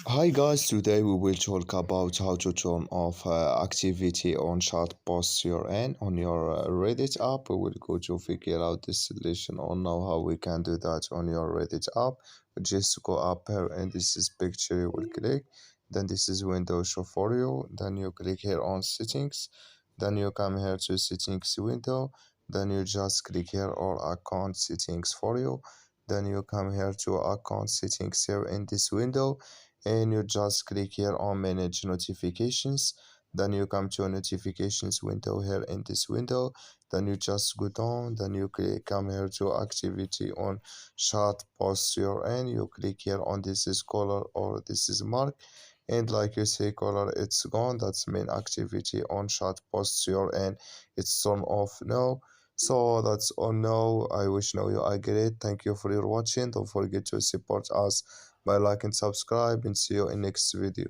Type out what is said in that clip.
Hi guys, today we will talk about how to turn off activity on chat posts your end on your Reddit app. We will go to figure out this solution or know how we can do that on your Reddit app. Just go up here and this is picture you will click. Then this is window show for you. Then you click here on settings. Then you come here to settings window. Then you just click here or account settings for you. Then you come here to account settings here in this window and you just click here on manage notifications. Then you come to a notifications window here in this window. Then you just go down. Then you come here to activity on chat post your end. You click here on this is color or this is mark, and like you say color it's gone. That's main activity on chat post your end. It's turned off now. So that's all now. I wish now you are great. Thank you for your watching. Don't forget to support us by like and subscribe, and see you in next video.